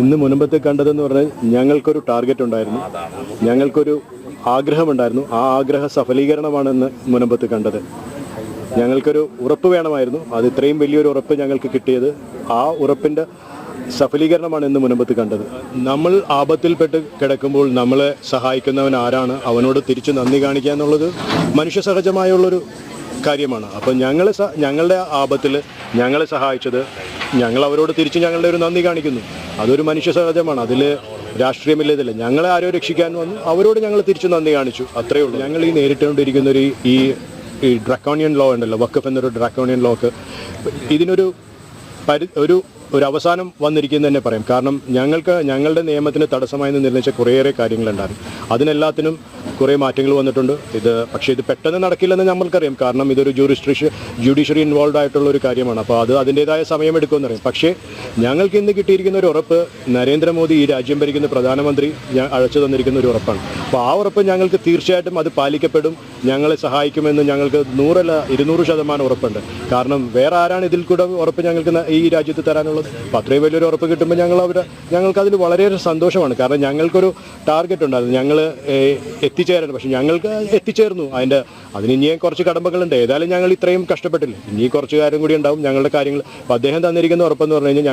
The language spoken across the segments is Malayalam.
ഇന്ന് മുനമ്പത്ത് കണ്ടതെന്ന് പറഞ്ഞാൽ ഞങ്ങൾക്കൊരു ടാർഗറ്റ് ഉണ്ടായിരുന്നു, ഞങ്ങൾക്കൊരു ആഗ്രഹമുണ്ടായിരുന്നു. ആ ആഗ്രഹ സഫലീകരണമാണ് ഇന്ന് മുനമ്പത്ത് കണ്ടത്. ഞങ്ങൾക്കൊരു ഉറപ്പ് വേണമായിരുന്നു, അത് ഇത്രയും വലിയൊരു ഉറപ്പ് ഞങ്ങൾക്ക് കിട്ടിയത്. ആ ഉറപ്പിൻ്റെ സഫലീകരണമാണ് ഇന്ന് മുനമ്പത്ത് കണ്ടത്. നമ്മൾ ആപത്തിൽപ്പെട്ട് കിടക്കുമ്പോൾ നമ്മളെ സഹായിക്കുന്നവൻ ആരാണ്, അവനോട് തിരിച്ച് നന്ദി കാണിക്കുക എന്നുള്ളത് മനുഷ്യ സഹജമായുള്ളൊരു കാര്യമാണ്. അപ്പം ഞങ്ങളുടെ ആപത്തിൽ ഞങ്ങളെ സഹായിച്ചത് ഞങ്ങൾ അവരോട് തിരിച്ച് ഞങ്ങളുടെ ഒരു നന്ദി കാണിക്കുന്നു. അതൊരു മനുഷ്യ സഹജമാണ്, അതിൽ രാഷ്ട്രീയമില്ലതില്ല. ഞങ്ങളെ ആരോ രക്ഷിക്കാൻ വന്നു, അവരോട് ഞങ്ങൾ തിരിച്ച് നന്ദി കാണിച്ചു, അത്രയേ ഉള്ളൂ. ഞങ്ങൾ ഈ നേരിട്ടുകൊണ്ടിരിക്കുന്ന ഈ ഡ്രാക്കോണിയൻ ലോ ഉണ്ടല്ലോ, വഖഫ് എന്നൊരു ഡ്രാക്കോണിയൻ ലോക്ക്, ഇതിനൊരു ഒരു അവസാനം വന്നിരിക്കുന്നു തന്നെ പറയാം. കാരണം ഞങ്ങളുടെ നിയമത്തിന് തടസ്സമായി നിർണയിച്ച കുറേയേറെ കാര്യങ്ങളുണ്ടായിരുന്നു. അതിനെല്ലാത്തിനും കുറേ മാറ്റങ്ങൾ വന്നിട്ടുണ്ട്. പക്ഷേ ഇത് പെട്ടെന്ന് നടക്കില്ലെന്ന് നമ്മൾക്കറിയാം. കാരണം ഇതൊരു ജുഡീഷ്യറി ഇൻവോൾവ് ആയിട്ടുള്ള ഒരു കാര്യമാണ്. അപ്പോൾ അതിൻ്റേതായ സമയമെടുക്കുമെന്നറിയാം. പക്ഷേ ഞങ്ങൾക്ക് ഇന്ന് കിട്ടിയിരിക്കുന്ന ഒരു ഉറപ്പ്, നരേന്ദ്രമോദി ഈ രാജ്യം ഭരിക്കുന്ന പ്രധാനമന്ത്രി അയച്ചു തന്നിരിക്കുന്ന ഒരു ഉറപ്പാണ്. അപ്പോൾ ആ ഉറപ്പ് ഞങ്ങൾക്ക് തീർച്ചയായിട്ടും അത് പാലിക്കപ്പെടും, ഞങ്ങളെ സഹായിക്കുമെന്ന് ഞങ്ങൾക്ക് 100% ഉറപ്പുണ്ട്. കാരണം വേറെ ആരാണ് ഇതിൽ കൂടെ ഉറപ്പ് ഞങ്ങൾക്ക് ഈ രാജ്യത്ത് തരാനുള്ളത്? അപ്പോൾ അത്രയും വലിയൊരു ഉറപ്പ് കിട്ടുമ്പോൾ ഞങ്ങൾക്കതിൽ വളരെയേറെ സന്തോഷമാണ്. കാരണം ഞങ്ങൾക്കൊരു ടാർഗറ്റ് ഉണ്ടായിരുന്നു, ഞങ്ങൾ എത്തിച്ചേരണം. പക്ഷെ ഞങ്ങൾക്ക് എത്തിച്ചേർന്നു. അതിന് ഇനിയും കുറച്ച് കടമ്പകളുണ്ട്. ഏതായാലും ഞങ്ങൾ ഇത്രയും കഷ്ടപ്പെട്ടില്ല, ഇനി കുറച്ച് കാര്യം കൂടി ഉണ്ടാവും ഞങ്ങളുടെ കാര്യങ്ങൾ. അപ്പോൾ അദ്ദേഹം തന്നിരിക്കുന്ന ഉറപ്പെന്ന് പറഞ്ഞു കഴിഞ്ഞാൽ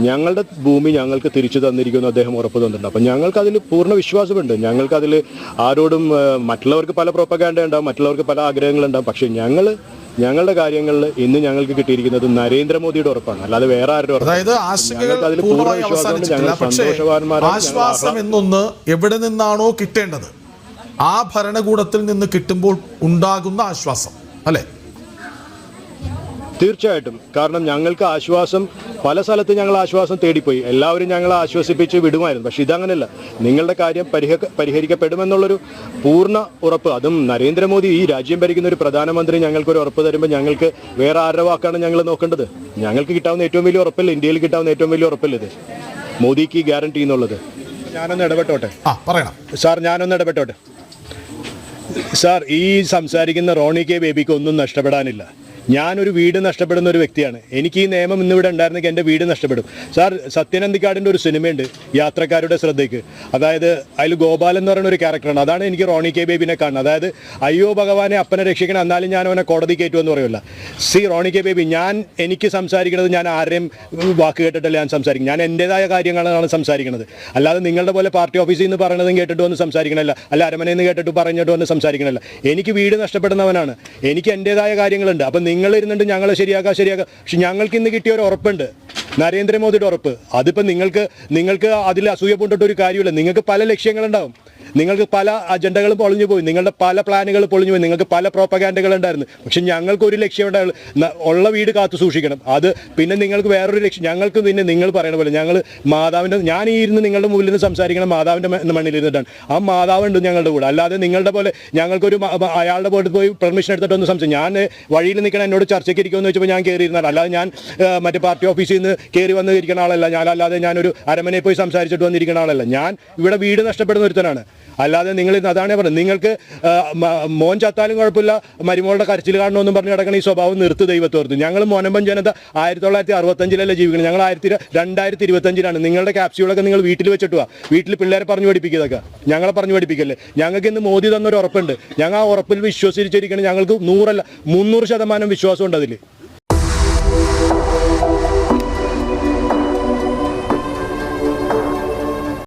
ഞങ്ങളുടെ ഭൂമി ഞങ്ങൾക്ക് തിരിച്ചു തന്നിരിക്കുന്നു, അദ്ദേഹം ഉറപ്പ് തന്നിട്ടുണ്ട്. അപ്പം ഞങ്ങൾക്കതിൽ പൂർണ്ണ വിശ്വാസമുണ്ട്. ഞങ്ങൾക്കതിൽ ആരോടും മറ്റുള്ളവർക്ക് പല പ്രൊപ്പഗാൻഡ ഉണ്ടാവും, മറ്റുള്ളവർക്ക് പല ആഗ്രഹങ്ങളുണ്ടാവും. പക്ഷേ ഞങ്ങളുടെ കാര്യങ്ങളിൽ ഇന്ന് ഞങ്ങൾക്ക് കിട്ടിയിരിക്കുന്നത് നരേന്ദ്രമോദിയുടെ ഉറപ്പാണ്, അല്ലാതെ വേറെ ആരുടെ ഉറപ്പ്. അതായത് ആശ്വാസം എന്നൊന്ന് എവിടെ നിന്നാണോ കിട്ടേണ്ടത്, ആ ഭരണകൂടത്തിൽ നിന്ന് കിട്ടുമ്പോൾ ഉണ്ടാകുന്ന ആശ്വാസം അല്ലേ? തീർച്ചയായിട്ടും. കാരണം ഞങ്ങൾക്ക് ആശ്വാസം പല സ്ഥലത്ത് ഞങ്ങൾ ആശ്വാസം തേടിപ്പോയി, എല്ലാവരും ഞങ്ങളെ ആശ്വസിപ്പിച്ച് വിടുമായിരുന്നു. പക്ഷെ ഇതങ്ങനെയല്ല, നിങ്ങളുടെ കാര്യം പരിഹരിക്കപ്പെടുമെന്നുള്ളൊരു പൂർണ്ണ ഉറപ്പ്. അതും നരേന്ദ്രമോദി ഈ രാജ്യം ഭരിക്കുന്ന ഒരു പ്രധാനമന്ത്രി ഞങ്ങൾക്കൊരു ഉറപ്പ് തരുമ്പോൾ ഞങ്ങൾക്ക് വേറെ ആരുടെ വാക്കാണ് ഞങ്ങൾ നോക്കേണ്ടത്? ഞങ്ങൾക്ക് കിട്ടാവുന്ന ഏറ്റവും വലിയ ഉറപ്പല്ല, ഇന്ത്യയിൽ കിട്ടാവുന്ന ഏറ്റവും വലിയ ഉറപ്പല്ല ഇത്, മോദിക്ക് ഗ്യാരണ്ടി എന്നുള്ളത്. ഞാനൊന്ന് ഇടപെട്ടോട്ടെ സാർ, ഞാനൊന്ന് ഇടപെട്ടോട്ടെ സാർ. ഈ സംസാരിക്കുന്ന റോണി കെ ബേബിക്ക് ഒന്നും നഷ്ടപ്പെടാനില്ല. ഞാനൊരു വീട് നഷ്ടപ്പെടുന്ന ഒരു വ്യക്തിയാണ്. എനിക്ക് ഈ നിയമം ഇന്നിവിടെ ഉണ്ടായിരുന്നെങ്കിൽ എൻ്റെ വീട് നഷ്ടപ്പെടും. സാർ, സത്യനന്ദിക്കാടിൻ്റെ ഒരു സിനിമയുണ്ട് യാത്രക്കാരുടെ ശ്രദ്ധയ്ക്ക്. അതായത് അതിൽ ഗോപാലൻ എന്ന് പറയുന്ന ഒരു ക്യാരക്ടറാണ്. അതാണ് എനിക്ക് റോണി കെ ബേബിനെ കാണുന്നത്. അതായത് അയ്യോ ഭഗവാനെ അപ്പനെ രക്ഷിക്കണം, എന്നാലും ഞാൻ അവനെ കോടതി കയറ്റുമെന്ന് പറയുമല്ല. റോണി കെ ബേബി, എനിക്ക് സംസാരിക്കുന്നത് ഞാൻ ആരെയും വാക്ക് കേട്ടിട്ടല്ല ഞാൻ സംസാരിക്കും. ഞാൻ എൻ്റെതായ കാര്യങ്ങളാണ് സംസാരിക്കുന്നത്. അല്ലാതെ നിങ്ങളുടെ പോലെ പാർട്ടി ഓഫീസിൽ നിന്ന് പറയുന്നതും കേട്ടിട്ട് വന്ന് സംസാരിക്കണമല്ല, അല്ല അരമനയിൽ നിന്ന് കേട്ടിട്ട് പറഞ്ഞിട്ട് വന്ന് സംസാരിക്കണമല്ല. എനിക്ക് വീട് നഷ്ടപ്പെടുന്നവനാണ്, എനിക്ക് എൻ്റെതായ കാര്യങ്ങളുണ്ട്. അപ്പം നിങ്ങളിരുന്നുണ്ട് ഞങ്ങളെ ശരിയാക്കാം. പക്ഷെ ഞങ്ങൾക്ക് ഇന്ന് കിട്ടിയ ഒരു ഉറപ്പുണ്ട്, നരേന്ദ്രമോദിയുടെ ഉറപ്പ്. അതിപ്പോൾ നിങ്ങൾക്ക് അതിൽ അസൂയ പൂണ്ടിട്ട് ഒരു കാര്യമില്ല. നിങ്ങൾക്ക് പല ലക്ഷ്യങ്ങളുണ്ടാവും, നിങ്ങൾക്ക് പല അജണ്ടകളും പൊളിഞ്ഞു പോയി, നിങ്ങളുടെ പല പ്ലാനുകൾ പൊളിഞ്ഞു പോയി, നിങ്ങൾക്ക് പല പ്രോപ്പഗാൻഡകൾ ഉണ്ടായിരുന്നു. പക്ഷെ ഞങ്ങൾക്ക് ഒരു ലക്ഷ്യം ഉണ്ടാവുള്ളൂ, ഉള്ള വീട് കാത്തു സൂക്ഷിക്കണം. അത് പിന്നെ നിങ്ങൾക്ക് വേറൊരു ലക്ഷ്യം. ഞങ്ങൾക്ക് പിന്നെ നിങ്ങൾ പറയണ പോലെ ഞങ്ങൾ മാതാവിൻ്റെ, ഞാൻ ഈ ഇരുന്ന് നിങ്ങളുടെ മുമ്പിൽ നിന്ന് സംസാരിക്കണം മാതാവിൻ്റെ മണ്ണിലിരുന്നിട്ടാണ്. ആ മാതാവുണ്ട് ഞങ്ങളുടെ കൂടെ. അല്ലാതെ നിങ്ങളുടെ പോലെ ഞങ്ങൾക്കൊരു അയാളുടെ പോയിട്ട് പോയി പെർമിഷൻ എടുത്തിട്ടൊന്നും സംസാരിക്കും. ഞാൻ വഴിയിൽ നിൽക്കണം, എന്നോട് ചർച്ചയ്ക്ക് ഇരിക്കുമെന്ന് വെച്ചപ്പോൾ ഞാൻ കയറിയിരുന്നാൽ, അല്ലാതെ ഞാൻ മറ്റേ പാർട്ടി ഓഫീസിൽ നിന്ന് കയറി വന്ന് ഇരിക്കുന്ന ആളല്ല. അല്ലാതെ ഞാനൊരു അരമനയിൽ പോയി സംസാരിച്ചിട്ട് വന്നിരിക്കുന്ന ആളല്ല. ഞാൻ ഇവിടെ വീട് നഷ്ടപ്പെടുന്ന ഒരുത്തനാണ്. അല്ലാതെ നിങ്ങൾ അതാണ് പറഞ്ഞത്, നിങ്ങൾക്ക് മോൻ ചത്താലും കുഴപ്പമില്ല, മരുമോളുടെ കരച്ചിൽ കാണണമെന്നും പറഞ്ഞ് കിടക്കണം. ഈ സ്വഭാവം നിർത്ത് ദൈവത്തോർത്ത്. ഞങ്ങൾ മോനമ്പൻ ജനത 1965 ജീവിക്കണം. ഞങ്ങൾ 2025 നിങ്ങളുടെ ക്യാപ്സ്യൂളൊക്കെ നിങ്ങൾ വീട്ടിൽ വെച്ചിട്ട് പോവാ. വീട്ടിൽ പിള്ളേരെ പറഞ്ഞു പഠിപ്പിക്കുന്നതൊക്കെ ഞങ്ങളെ പറഞ്ഞു പഠിപ്പിക്കല്ലേ. ഞങ്ങൾക്ക് ഇന്ന് മോദി തന്നൊരു ഉറപ്പുണ്ട്, ഞങ്ങൾ ആ ഉറപ്പിൽ വിശ്വസിച്ചിരിക്കണം. ഞങ്ങൾക്ക് 100 അല്ല 300% വിശ്വാസമുണ്ട് അതിൽ.